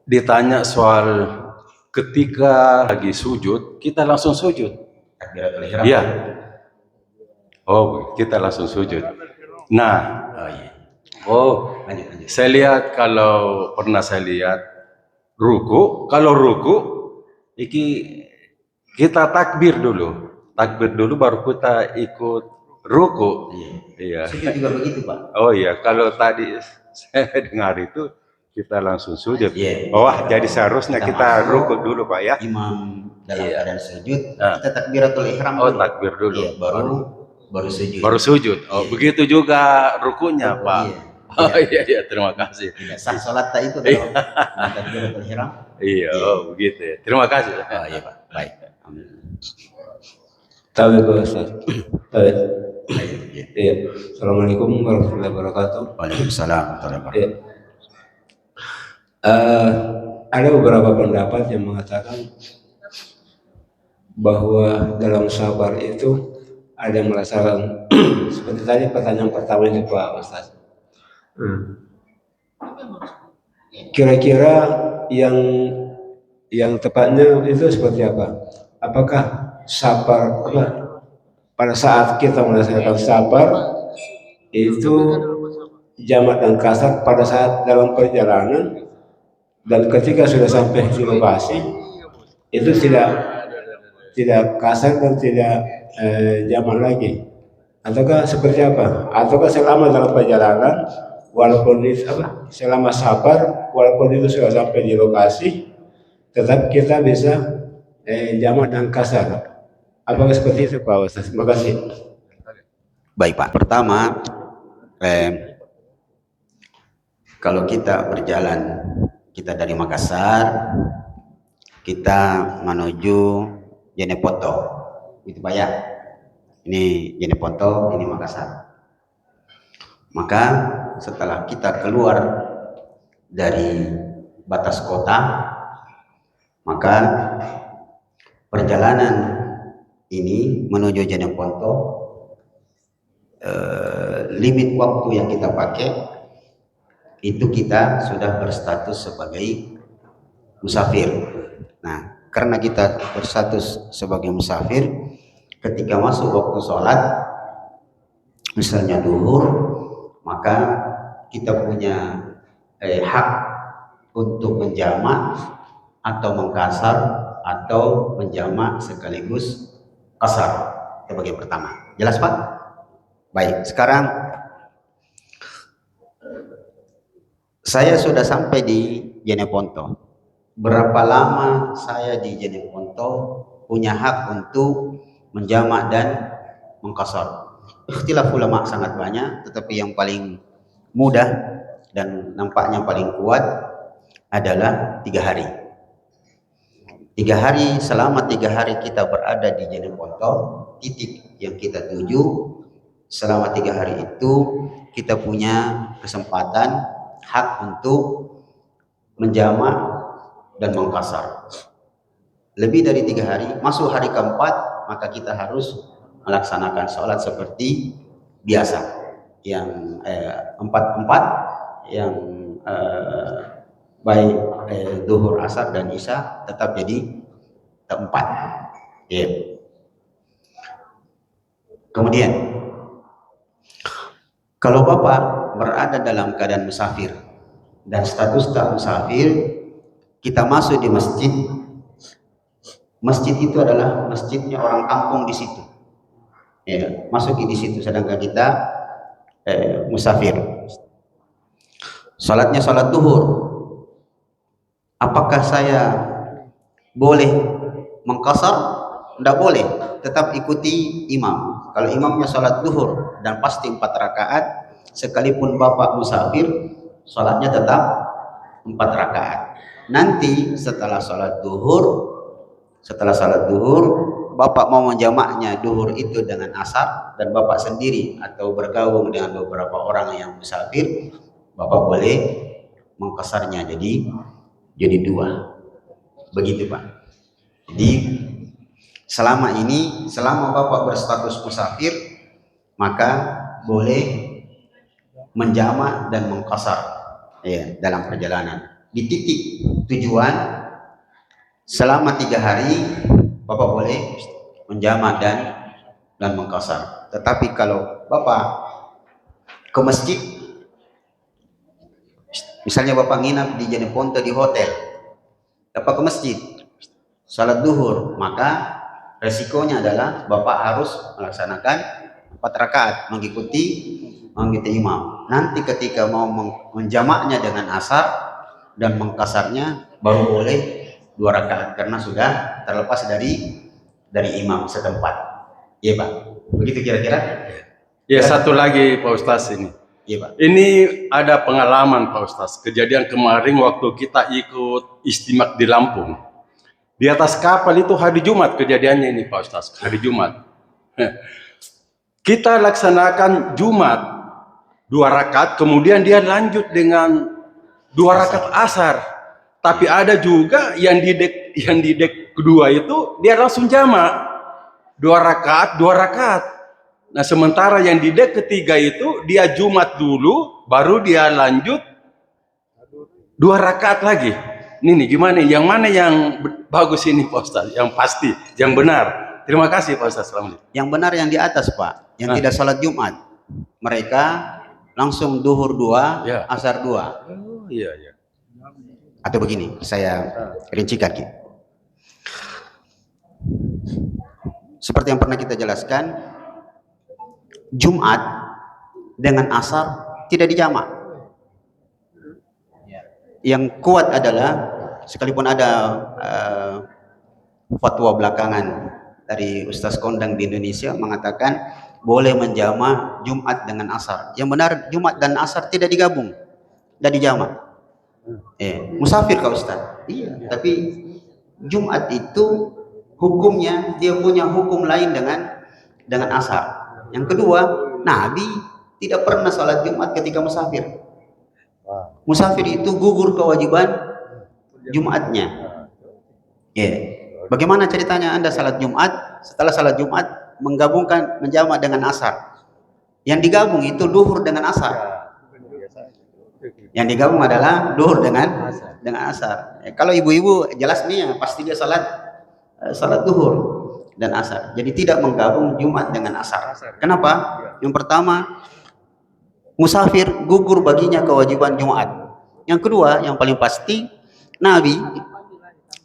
ditanya soal ketika lagi sujud, kita langsung sujud. Takbiratul ihram. Iya. Oh, kita langsung sujud. Nah, Oh iya. lanjut. Saya lihat pernah saya lihat kalau ruku kita takbir dulu baru kita ikut ruku. Iya. Sujud juga begitu, Pak. Oh iya, kalau tadi saya dengar itu kita langsung sujud. Iya. Jadi seharusnya kita ruku dulu, Pak ya. Imam dalam keadaan sujud, kita takbiratul ihram dulu. Takbir dulu. Iya, baru sujud. Baru sujud. Oh, begitu juga rukunya, Pak. Iya. Oh iya, terima kasih. Tidak sah salat itu kalau takbiratul ihram. Iya, begitu ya. Terima kasih. Oh iya, Pak. Baik. Tahu Pak Ustaz. Iya. Assalamualaikum warahmatullahi wabarakatuh. Waalaikumsalam warahmatullahi wabarakatuh. Iya. Ada beberapa pendapat yang mengatakan bahwa dalam sabar itu ada yang merasakan seperti tadi pertanyaan pertama itu Pak Ustaz. Kira-kira yang tepatnya itu seperti apa? Apakah sabar pada saat kita merasakan sabar itu jamak dan kasar pada saat dalam perjalanan, dan ketika sudah sampai di lokasi itu tidak kasar dan tidak jamak lagi, ataukah seperti apa? Ataukah selama dalam perjalanan walaupun selama sabar walaupun itu sudah sampai di lokasi tetap kita bisa jamak dan kasar? Apakah seperti itu Pak Ustaz? Terima kasih. Baik Pak, pertama kalau kita berjalan, kita dari Makassar kita menuju Jeneponto, itu Pak ya. Ini Jeneponto, ini Makassar. Maka setelah kita keluar dari batas kota, maka perjalanan ini menuju Jeneponto, limit waktu yang kita pakai itu kita sudah berstatus sebagai musafir. Nah, karena kita berstatus sebagai musafir, ketika masuk waktu sholat, misalnya duhur, maka kita punya hak untuk menjamak atau mengkasar atau menjamak sekaligus kasar. Itu bagian pertama. Jelas Pak? Baik, sekarang saya sudah sampai di Jeneponto. Berapa lama saya di Jeneponto punya hak untuk menjamak dan mengkasar? Ikhtilaf ulama sangat banyak, tetapi yang paling mudah dan nampaknya paling kuat adalah 3 hari. 3 hari, selama 3 hari kita berada di Jeneponto, titik yang kita tuju, selama 3 hari itu kita punya kesempatan hak untuk menjamak dan mengkasar. Lebih dari 3 hari, masuk hari keempat, maka kita harus melaksanakan sholat seperti biasa. Yang 4-4, yang baik duhur, asar dan isya tetap jadi 4. Ya. Kemudian kalau Bapak berada dalam keadaan musafir dan status tak musafir, kita masuk di masjid. Masjid itu adalah masjidnya orang kampung di situ. Ya, masuk di situ sedangkan kita musafir. Salatnya salat duhur. Apakah saya boleh mengkasar? Tidak boleh, tetap ikuti imam. Kalau imamnya salat duhur dan pasti 4 rakaat, sekalipun Bapak musafir, salatnya tetap 4 rakaat. Nanti setelah salat duhur, Bapak mau menjamaknya duhur itu dengan asar dan Bapak sendiri atau bergabung dengan beberapa orang yang musafir, Bapak boleh mengkasarnya jadi 2. Begitu Pak. Jadi selama Bapak berstatus musafir, maka boleh menjamak dan mengkasar ya dalam perjalanan. di titik tujuan selama 3 hari Bapak boleh menjamak dan mengqasar. Tetapi kalau Bapak ke masjid, misalnya Bapak nginap di Jeneponto di hotel, Bapak ke masjid salat duhur, maka resikonya adalah Bapak harus melaksanakan 4 rakaat mengikuti imam. Nanti ketika mau menjamaknya dengan asar dan mengkasarnya baru boleh 2 rakaat karena sudah terlepas dari imam setempat. Iya Pak, begitu kira-kira? Ya, satu lagi Pak Ustaz ini. Iya Pak. Ini ada pengalaman Pak Ustaz, kejadian kemarin waktu kita ikut istimak di Lampung. Di atas kapal itu hari Jumat kejadiannya ini Pak Ustaz, hari Jumat. Kita laksanakan Jumat 2 rakaat, kemudian dia lanjut dengan 2 rakaat asar. Tapi ada juga yang di dek kedua itu dia langsung jamak 2 rakaat, 2 rakaat. Nah, sementara yang di dek ketiga itu dia Jumat dulu, baru dia lanjut 2 rakaat lagi. Ini gimana? Yang mana yang bagus ini Pak Ustaz? Yang pasti, yang benar. Terima kasih Pak Ustaz. Yang benar yang di atas Pak, yang tidak sholat Jumat. Mereka langsung duhur 2, Ya. asar 2. Oh, iya, iya. Atau begini, saya rincikan gitu. Seperti yang pernah kita jelaskan, Jumat dengan asar tidak dijamak. Yang kuat adalah, sekalipun ada fatwa belakangan dari Ustaz Kondang di Indonesia mengatakan boleh menjamak Jumat dengan asar. Yang benar Jumat dan asar tidak digabung, tidak dijamak. Musafir kau Ustaz? Iya, tapi Jumat itu hukumnya dia punya hukum lain dengan asar. Yang kedua, Nabi tidak pernah sholat Jumat ketika musafir. Musafir itu gugur kewajiban Jumatnya. Bagaimana ceritanya Anda salat Jumat, setelah salat Jumat menjamak dengan asar? Yang digabung itu duhur dengan asar. Yang digabung adalah duhur dengan asar. Kalau ibu-ibu jelas nih ya, pasti dia salat duhur dan asar. Jadi tidak menggabung Jumat dengan asar. Kenapa? Yang pertama, musafir gugur baginya kewajiban Jumat. Yang kedua, yang paling pasti, Nabi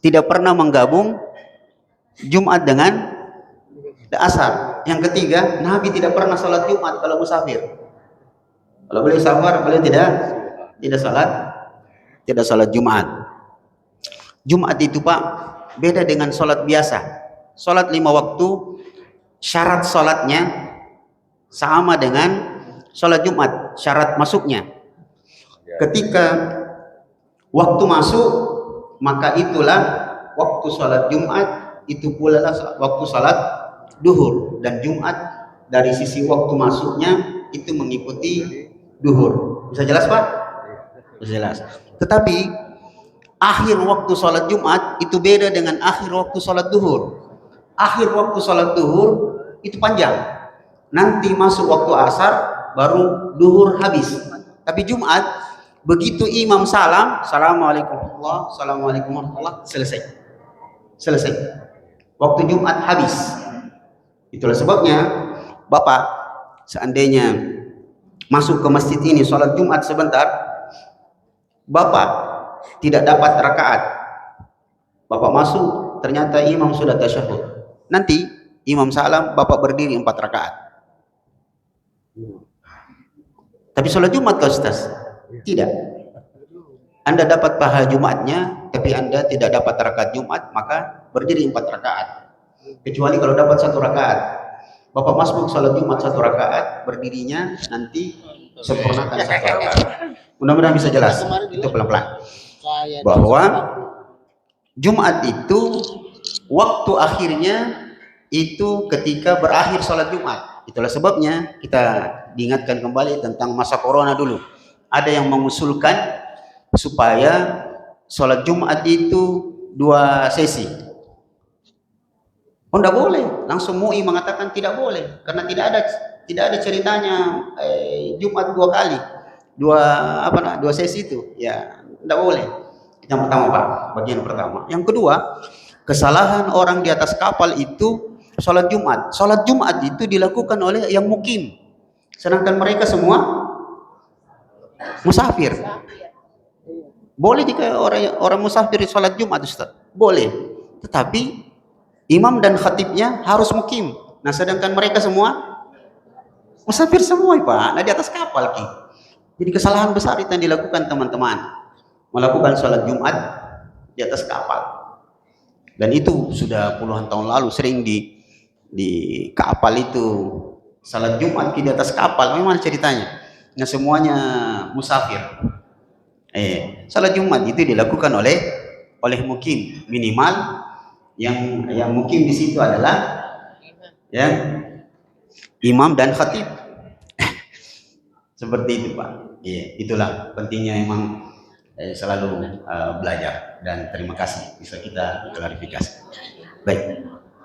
tidak pernah menggabung Jumat dengan asar. Yang ketiga, Nabi tidak pernah sholat Jumat kalau musafir. Kalau beliau safar, beliau tidak sholat Jumat. Jumat itu Pak beda dengan sholat biasa. Sholat 5 waktu, syarat sholatnya sama dengan sholat Jumat, syarat masuknya. Ketika waktu masuk, maka itulah waktu sholat Jumat, itu pula lah waktu sholat duhur. Dan Jumat dari sisi waktu masuknya itu mengikuti duhur. Bisa jelas Pak? Bisa jelas. Tetapi akhir waktu sholat Jumat itu beda dengan akhir waktu sholat duhur. Akhir waktu sholat duhur itu panjang. Nanti masuk waktu asar, baru duhur habis. Tapi Jumat, begitu imam salam, assalamualaikum warahmatullah, selesai. Waktu Jumat habis. Itulah sebabnya Bapak seandainya masuk ke masjid ini sholat Jumat sebentar, Bapak tidak dapat rakaat. Bapak masuk, ternyata imam sudah tasyahud. Nanti imam salam, Bapak berdiri 4 rakaat. Tapi sholat Jumat kau Ustaz? Tidak. Anda dapat pahala Jumatnya, tapi Anda tidak dapat rakaat Jumat, maka berdiri 4 rakaat. Kecuali kalau dapat 1 rakaat. Bapak masuk sholat Jumat 1 rakaat, berdirinya nanti sempurnakan 1 rakaat. Mudah-mudahan bisa jelas. Itu pelan-pelan. Bahwa Jumat itu waktu akhirnya itu ketika berakhir sholat Jumat. Itulah sebabnya kita diingatkan kembali tentang masa corona dulu. Ada yang mengusulkan supaya sholat Jumat itu 2 sesi. Oh, tidak boleh. Langsung MUI mengatakan tidak boleh karena tidak ada ceritanya Jumat 2 kali, 2 sesi itu. Ya, tidak boleh. Yang pertama Pak, bagian pertama. Yang kedua, kesalahan orang di atas kapal itu sholat Jumat. Sholat Jumat itu dilakukan oleh yang mukim, sedangkan mereka semua musafir. Boleh jika orang musafir sholat Jumat Ustaz, boleh. Tetapi imam dan khatibnya harus mukim. Nah sedangkan mereka semua musafir semua Pak, nah di atas kapal Ki. Jadi kesalahan besar itu yang dilakukan teman-teman, melakukan sholat Jumat di atas kapal. Dan itu sudah puluhan tahun lalu sering di kapal itu sholat Jumat di atas kapal. Memang ceritanya, nah semuanya musafir. Sholat Jumat itu dilakukan oleh mukim, minimal yang mukim di situ adalah ya imam dan khatib. Seperti itu Pak. Itulah pentingnya memang selalu belajar, dan terima kasih bisa kita klarifikasi. Baik.